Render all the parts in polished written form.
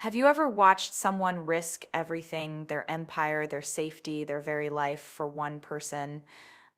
Have you ever watched someone risk everything, their empire, their safety, their very life for one person?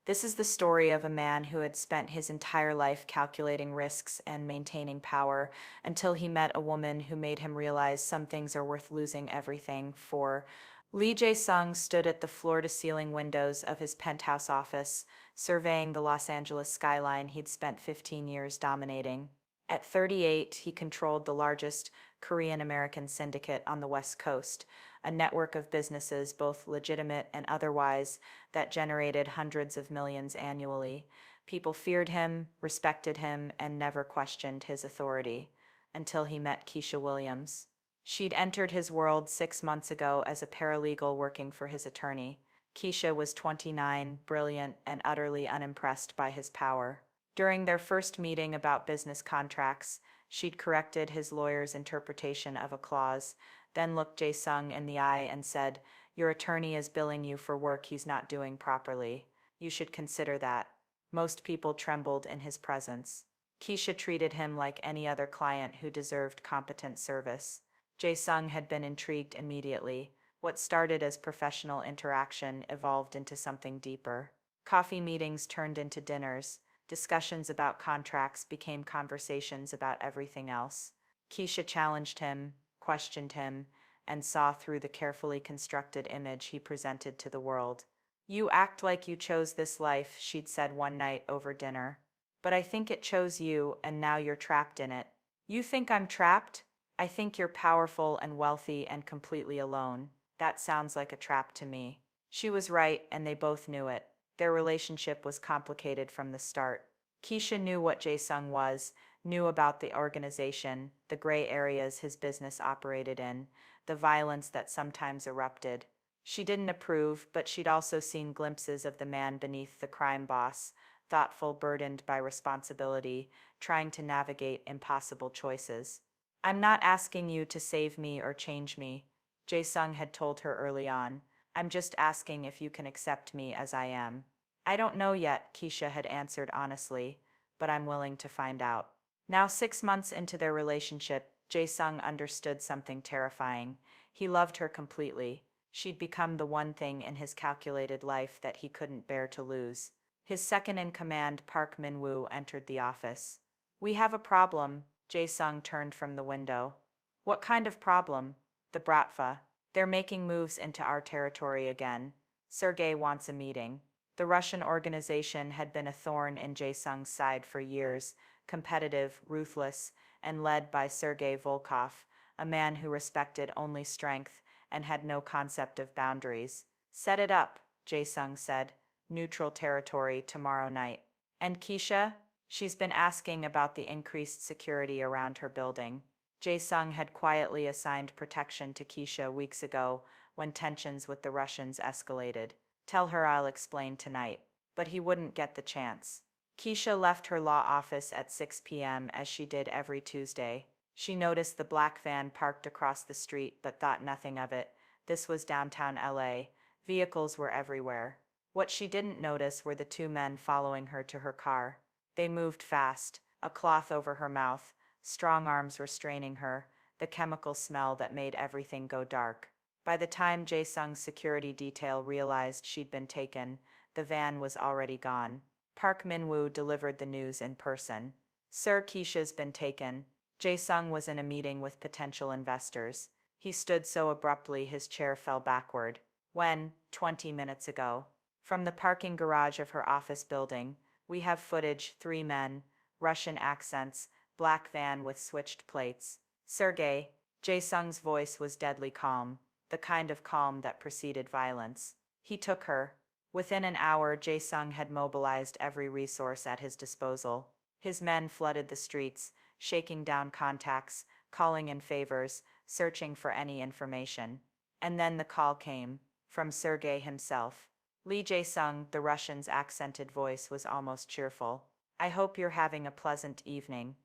This is the story of a man who had spent his entire life calculating risks and maintaining power until he met a woman who made him realize some things are worth losing everything for. Lee Jae-sung stood at the floor-to-ceiling windows of his penthouse office, surveying the Los Angeles skyline he'd spent 15 years dominating. At 38, he controlled the largest Korean-American syndicate on the West Coast, a network of businesses, both legitimate and otherwise, that generated hundreds of millions annually. People feared him, respected him, and never questioned his authority until he met Keisha Williams. She'd entered his world 6 months ago as a paralegal working for his attorney. Keisha was 29, brilliant, and utterly unimpressed by his power. During their first meeting about business contracts, she'd corrected his lawyer's interpretation of a clause, then looked Jae-sung in the eye and said, "Your attorney is billing you for work he's not doing properly. You should consider that." Most people trembled in his presence. Keisha treated him like any other client who deserved competent service. Jae-sung had been intrigued immediately. What started as professional interaction evolved into something deeper. Coffee meetings turned into dinners. Discussions about contracts became conversations about everything else. Keisha challenged him, questioned him, and saw through the carefully constructed image he presented to the world. "You act like you chose this life," she'd said one night over dinner. "But I think it chose you, and now you're trapped in it." "You think I'm trapped? I think you're powerful and wealthy and completely alone. That sounds like a trap to me." She was right, and they both knew it. Their relationship was complicated from the start. Keisha knew what Jae-sung was, knew about the organization, the gray areas his business operated in, the violence that sometimes erupted. She didn't approve, but she'd also seen glimpses of the man beneath the crime boss, thoughtful, burdened by responsibility, trying to navigate impossible choices. "I'm not asking you to save me or change me," Jae-sung had told her early on. "I'm just asking if you can accept me as I am." "I don't know yet," Keisha had answered honestly, "but I'm willing to find out." Now 6 months into their relationship, Jae-sung understood something terrifying. He loved her completely. She'd become the one thing in his calculated life that he couldn't bear to lose. His second-in-command, Park Min-woo, entered the office. "We have a problem." Jae-sung turned from the window. "What kind of problem?" "The Bratva. They're making moves into our territory again. Sergei wants a meeting." The Russian organization had been a thorn in Jae-sung's side for years, competitive, ruthless, and led by Sergei Volkov, a man who respected only strength and had no concept of boundaries. "Set it up," Jae-sung said. "Neutral territory tomorrow night." "And Keisha?" "She's been asking about the increased security around her building." Jae-sung had quietly assigned protection to Keisha weeks ago when tensions with the Russians escalated. "Tell her I'll explain tonight." But he wouldn't get the chance. Keisha left her law office at 6 p.m. as she did every Tuesday. She noticed the black van parked across the street but thought nothing of it. This was downtown LA. Vehicles were everywhere. What she didn't notice were the two men following her to her car. They moved fast, a cloth over her mouth, strong arms restraining her, the chemical smell that made everything go dark. By the time Jae-sung's security detail realized she'd been taken, the van was already gone. Park Min-woo delivered the news in person. "Sir, Keisha's been taken." Jae-sung was in a meeting with potential investors. He stood so abruptly his chair fell backward. "When?" 20 minutes ago. "From the parking garage of her office building. We have footage, 3 men, Russian accents, black van with switched plates." "Sergei." Jae-sung's voice was deadly calm, the kind of calm that preceded violence. "He took her." Within an hour, Jae-sung had mobilized every resource at his disposal. His men flooded the streets, shaking down contacts, calling in favors, searching for any information. And then the call came, from Sergei himself. Lee Jae-sung, the Russian's accented voice was almost cheerful. "I hope you're having a pleasant evening."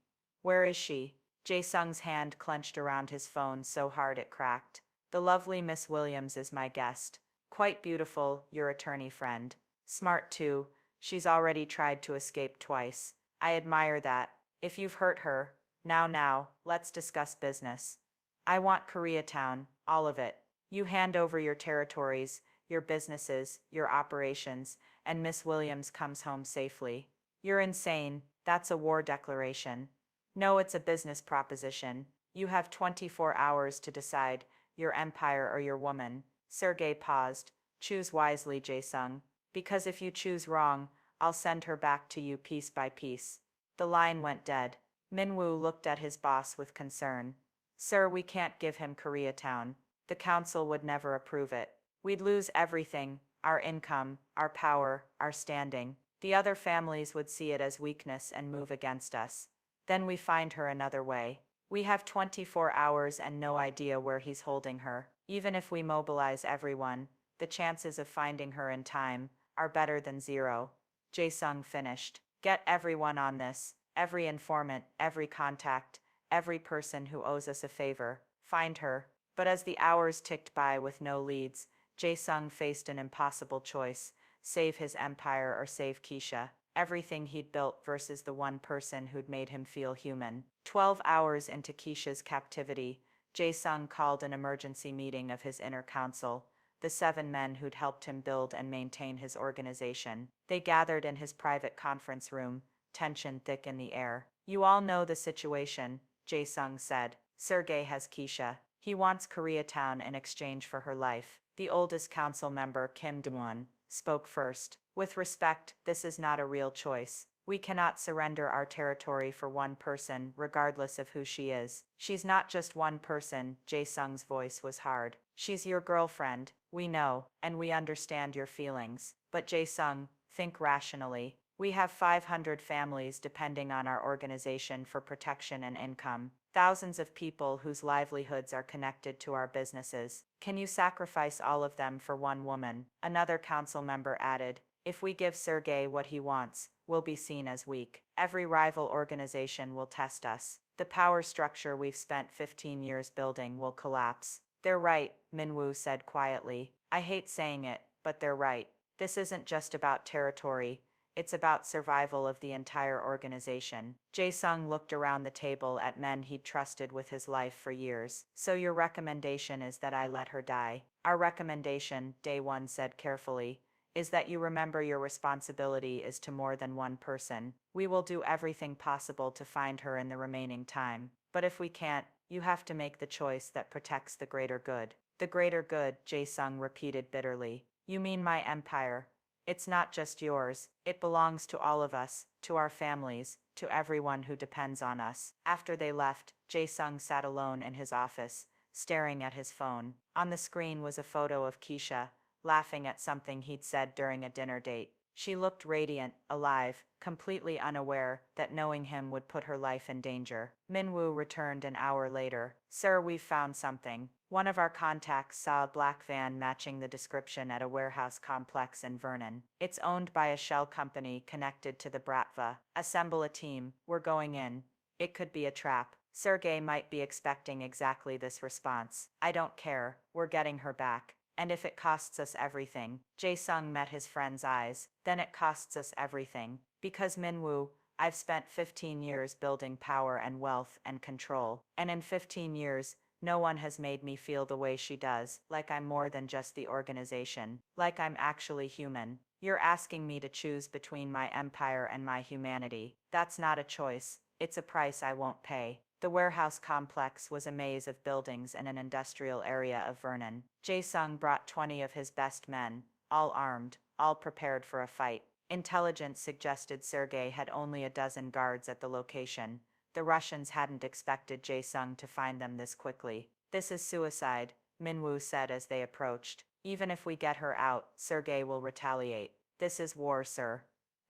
"Where is she?" Jae-sung's hand clenched around his phone so hard it cracked. "The lovely Miss Williams is my guest. Quite beautiful, your attorney friend. Smart too. She's already tried to escape twice. I admire that. If you've hurt her, now, let's discuss business." I want Koreatown, all of it. You hand over your territories, your businesses, your operations, and Miss Williams comes home safely. You're insane. That's a war declaration. No, it's a business proposition. You have 24 hours to decide your empire or your woman. Sergei paused. Choose wisely, Jae-sung. Because if you choose wrong, I'll send her back to you piece by piece. The line went dead. Minwoo looked at his boss with concern. Sir, we can't give him Koreatown. The council would never approve it. We'd lose everything, our income, our power, our standing. The other families would see it as weakness and move against us. Then we find her another way. We have 24 hours and no idea where he's holding her. Even if we mobilize everyone, the chances of finding her in time are better than zero. Jae-sung finished. Get everyone on this. Every informant, every contact, every person who owes us a favor. Find her. But as the hours ticked by with no leads, Jae-sung faced an impossible choice. Save his empire or save Keisha. Everything he'd built versus the one person who'd made him feel human. 12 hours into Keisha's captivity, Jae-sung called an emergency meeting of his inner council, the 7 men who'd helped him build and maintain his organization. They gathered in his private conference room, tension thick in the air. You all know the situation, Jae-sung said. Sergei has Keisha. He wants Koreatown in exchange for her life. The oldest council member, Kim Do-won, spoke first. With respect, this is not a real choice. We cannot surrender our territory for one person, regardless of who she is. She's not just one person, Jae-sung's voice was hard. She's your girlfriend, we know, and we understand your feelings. But Jae-sung, think rationally. We have 500 families depending on our organization for protection and income. Thousands of people whose livelihoods are connected to our businesses. Can you sacrifice all of them for one woman? Another council member added. If we give Sergei what he wants, we'll be seen as weak. Every rival organization will test us. The power structure we've spent 15 years building will collapse. They're right, Minwoo said quietly. I hate saying it, but they're right. This isn't just about territory. It's about survival of the entire organization. Jae-sung looked around the table at men he'd trusted with his life for years. So your recommendation is that I let her die? Our recommendation, Dae-won said carefully, is that you remember your responsibility is to more than one person. We will do everything possible to find her in the remaining time. But if we can't, you have to make the choice that protects the greater good. The greater good, Jae-sung repeated bitterly. You mean my empire? It's not just yours, it belongs to all of us, to our families, to everyone who depends on us. After they left, Jae-sung sat alone in his office, staring at his phone. On the screen was a photo of Keisha, laughing at something he'd said during a dinner date. She looked radiant, alive, completely unaware that knowing him would put her life in danger. Minwoo returned an hour later. Sir, we've found something. One of our contacts saw a black van matching the description at a warehouse complex in Vernon. It's owned by a shell company connected to the Bratva. Assemble a team. We're going in. It could be a trap. Sergei might be expecting exactly this response. I don't care. We're getting her back. And if it costs us everything. Jae-sung met his friend's eyes. Then it costs us everything. Because Minwoo, I've spent 15 years building power and wealth and control. And in 15 years, no one has made me feel the way she does, like I'm more than just the organization, like I'm actually human. You're asking me to choose between my empire and my humanity. That's not a choice. It's a price I won't pay. The warehouse complex was a maze of buildings in an industrial area of Vernon. Jae-sung brought 20 of his best men, all armed, all prepared for a fight. Intelligence suggested Sergei had only a dozen guards at the location. The Russians hadn't expected Jae-sung to find them this quickly. This is suicide, Minwoo said as they approached. Even if we get her out, Sergei will retaliate. This is war, sir.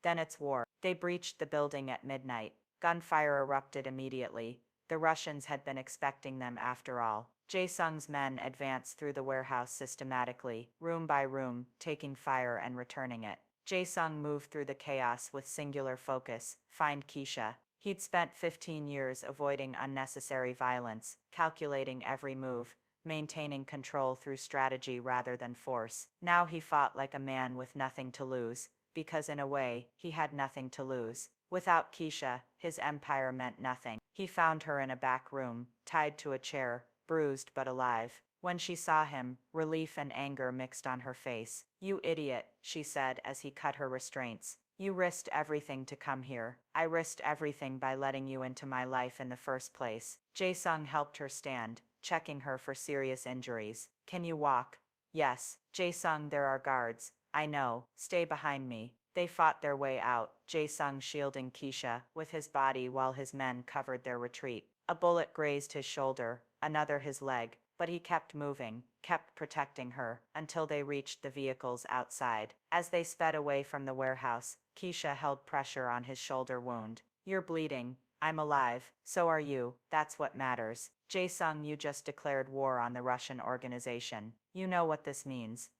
Then it's war. They breached the building at midnight. Gunfire erupted immediately. The Russians had been expecting them after all. Jae-sung's men advanced through the warehouse systematically, room by room, taking fire and returning it. Jae-sung moved through the chaos with singular focus, find Keisha. He'd spent 15 years avoiding unnecessary violence, calculating every move, maintaining control through strategy rather than force. Now he fought like a man with nothing to lose, because in a way, he had nothing to lose. Without Keisha, his empire meant nothing. He found her in a back room, tied to a chair, bruised but alive. When she saw him, relief and anger mixed on her face. "You idiot," she said as he cut her restraints. "You risked everything to come here. I risked everything by letting you into my life in the first place." Jae-sung helped her stand, checking her for serious injuries. "Can you walk?" "Yes." "Jae-sung, there are guards." "I know. Stay behind me." They fought their way out, Jae-sung shielding Keisha with his body while his men covered their retreat. A bullet grazed his shoulder, another his leg, but he kept moving, kept protecting her, until they reached the vehicles outside. As they sped away from the warehouse, Keisha held pressure on his shoulder wound. "You're bleeding. I'm alive. So are you. That's what matters." "Jae-sung, you just declared war on the Russian organization. You know what this means."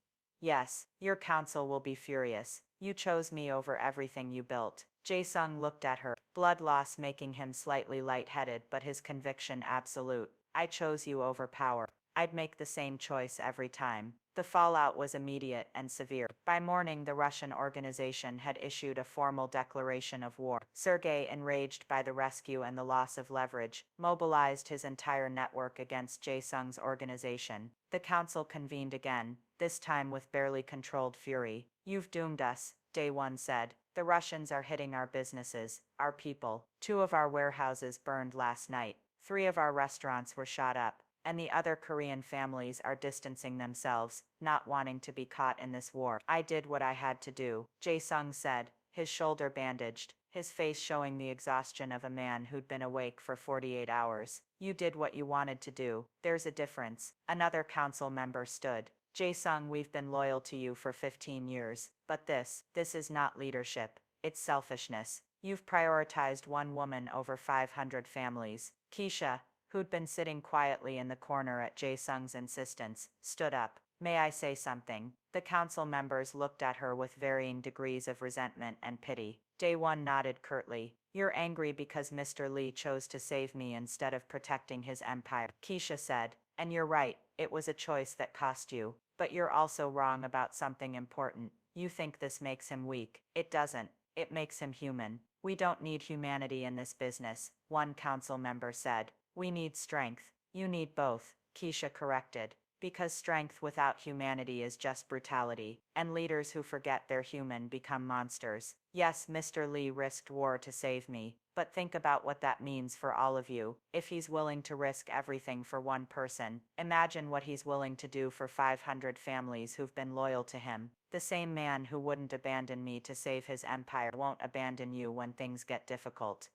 "Yes, your council will be furious. You chose me over everything you built." Jae-sung looked at her, blood loss making him slightly lightheaded but his conviction absolute. "I chose you over power. I'd make the same choice every time." The fallout was immediate and severe. By morning, the Russian organization had issued a formal declaration of war. Sergei, enraged by the rescue and the loss of leverage, mobilized his entire network against Jae-sung's organization. The council convened again, this time with barely controlled fury. "You've doomed us," Dae-won said. "The Russians are hitting our businesses, our people. 2 of our warehouses burned last night. 3 of our restaurants were shot up. And the other Korean families are distancing themselves, not wanting to be caught in this war." "I did what I had to do," Jae-sung said, his shoulder bandaged, his face showing the exhaustion of a man who'd been awake for 48 hours. "You did what you wanted to do. There's a difference." Another council member stood. "Jae-sung, we've been loyal to you for 15 years, but this is not leadership. It's selfishness. You've prioritized one woman over 500 families." Keisha, who'd been sitting quietly in the corner at Jae-sung's insistence, stood up. "May I say something?" The council members looked at her with varying degrees of resentment and pity. Dae-won nodded curtly. "You're angry because Mr. Lee chose to save me instead of protecting his empire," Keisha said. "And you're right, it was a choice that cost you. But you're also wrong about something important. You think this makes him weak. It doesn't. It makes him human." "We don't need humanity in this business," one council member said. "We need strength." "You need both," Keisha corrected. "Because strength without humanity is just brutality, and leaders who forget they're human become monsters." "Yes, Mr. Lee risked war to save me, but think about what that means for all of you. If he's willing to risk everything for one person, imagine what he's willing to do for 500 families who've been loyal to him. The same man who wouldn't abandon me to save his empire won't abandon you when things get difficult."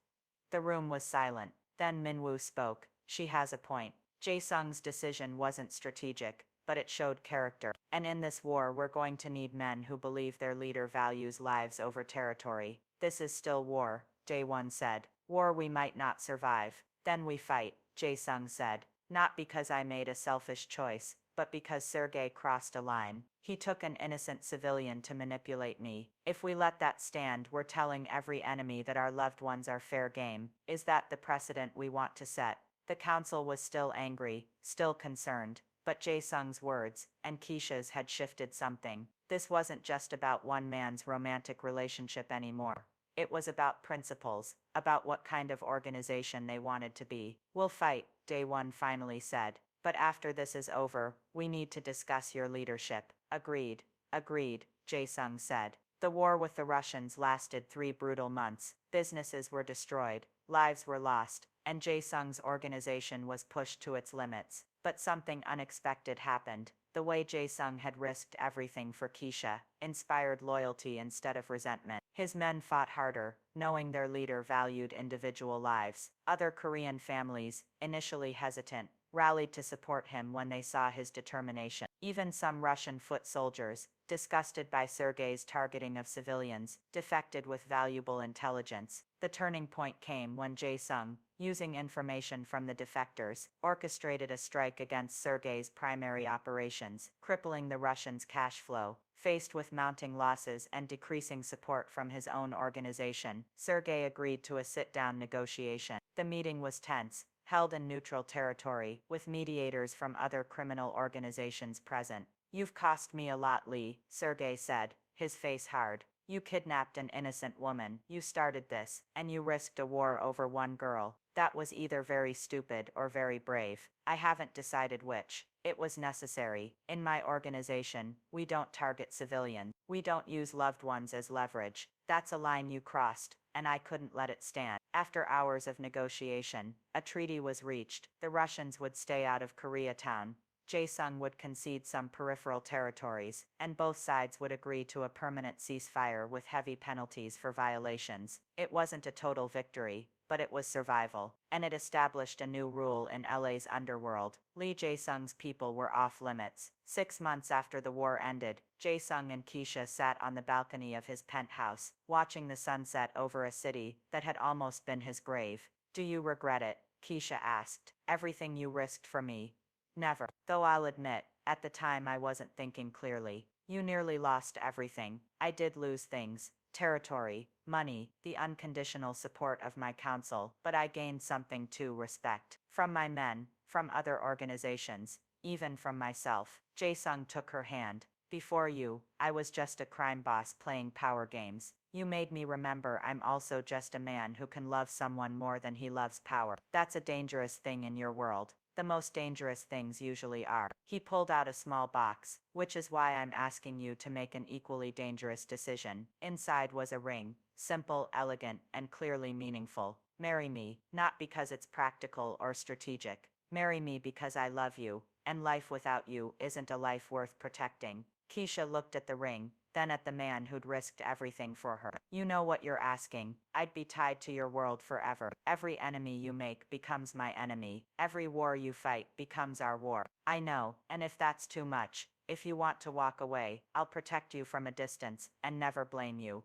The room was silent. Then Minwoo spoke. "She has a point. Jae-sung's decision wasn't strategic, but it showed character. And in this war, we're going to need men who believe their leader values lives over territory." "This is still war," Dae-won said. "War we might not survive. Then we fight," Jae-sung said. "Not because I made a selfish choice, but because Sergei crossed a line. He took an innocent civilian to manipulate me. If we let that stand, we're telling every enemy that our loved ones are fair game. Is that the precedent we want to set?" The council was still angry, still concerned, but Jae-sung's words, and Keisha's, had shifted something. This wasn't just about one man's romantic relationship anymore. It was about principles, about what kind of organization they wanted to be. "We'll fight," Dae-won finally said. "But after this is over, we need to discuss your leadership." "Agreed. Agreed," Jae-sung said. The war with the Russians lasted 3 brutal months. Businesses were destroyed, lives were lost, and Jae-sung's organization was pushed to its limits. But something unexpected happened. The way Jae-sung had risked everything for Keisha inspired loyalty instead of resentment. His men fought harder, knowing their leader valued individual lives. Other Korean families, initially hesitant, rallied to support him when they saw his determination. Even some Russian foot soldiers, disgusted by Sergei's targeting of civilians, defected with valuable intelligence. The turning point came when Jae-sung, using information from the defectors, orchestrated a strike against Sergei's primary operations, crippling the Russians' cash flow. Faced with mounting losses and decreasing support from his own organization, Sergei agreed to a sit-down negotiation. The meeting was tense, held in neutral territory, with mediators from other criminal organizations present. "You've cost me a lot, Lee," Sergei said, his face hard. "You kidnapped an innocent woman, you started this, and you risked a war over one girl. That was either very stupid or very brave. I haven't decided which. It was necessary. In my organization, we don't target civilians. We don't use loved ones as leverage. That's a line you crossed, and I couldn't let it stand. After hours of negotiation, a treaty was reached. The Russians would stay out of Koreatown. Jae-sung would concede some peripheral territories, and both sides would agree to a permanent ceasefire with heavy penalties for violations. It wasn't a total victory, but it was survival, and it established a new rule in LA's underworld. Lee Jae-sung's people were off limits. 6 months after the war ended, Jae-sung and Keisha sat on the balcony of his penthouse, watching the sunset over a city that had almost been his grave. "Do you regret it?" Keisha asked. "Everything you risked for me?" "Never. Though I'll admit, at the time I wasn't thinking clearly. You nearly lost everything. I did lose things. Territory, money, the unconditional support of my council, but I gained something too: respect. From my men, from other organizations, even from myself." Jae-sung took her hand. "Before you, I was just a crime boss playing power games. You made me remember I'm also just a man who can love someone more than he loves power. That's a dangerous thing in your world. The most dangerous things usually are." He pulled out a small box, "which is why I'm asking you to make an equally dangerous decision." Inside was a ring, simple, elegant, and clearly meaningful. "Marry me, not because it's practical or strategic. Marry me because I love you, and life without you isn't a life worth protecting." Keisha looked at the ring, then at the man who'd risked everything for her. "You know what you're asking. I'd be tied to your world forever. Every enemy you make becomes my enemy. Every war you fight becomes our war." "I know, and if that's too much, if you want to walk away, I'll protect you from a distance and never blame you."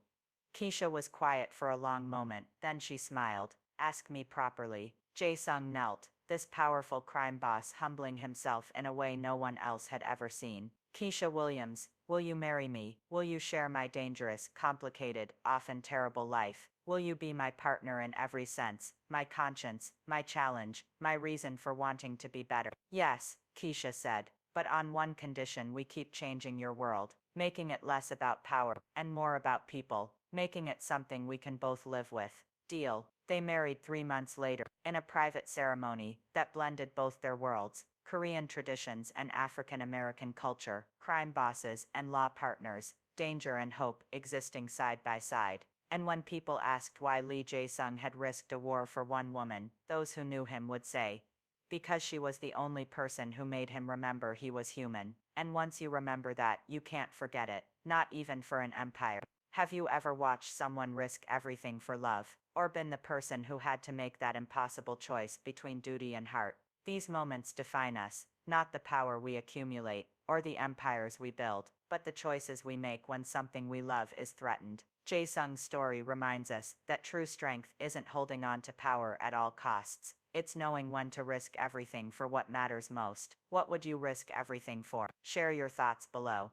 Keisha was quiet for a long moment, then she smiled. "Ask me properly." Jae-sung knelt, this powerful crime boss humbling himself in a way no one else had ever seen. "Keisha Williams, will you marry me? Will you share my dangerous, complicated, often terrible life? Will you be my partner in every sense, my conscience, my challenge, my reason for wanting to be better?" "Yes," Keisha said, "but on one condition: we keep changing your world, making it less about power and more about people, making it something we can both live with." "Deal." They married 3 months later, in a private ceremony that blended both their worlds: Korean traditions and African American culture, crime bosses and law partners, danger and hope existing side by side. And when people asked why Lee Jae-sung had risked a war for one woman, those who knew him would say, because she was the only person who made him remember he was human. And once you remember that, you can't forget it, not even for an empire. Have you ever watched someone risk everything for love, or been the person who had to make that impossible choice between duty and heart? These moments define us, not the power we accumulate, or the empires we build, but the choices we make when something we love is threatened. Jae-sung's story reminds us that true strength isn't holding on to power at all costs. It's knowing when to risk everything for what matters most. What would you risk everything for? Share your thoughts below.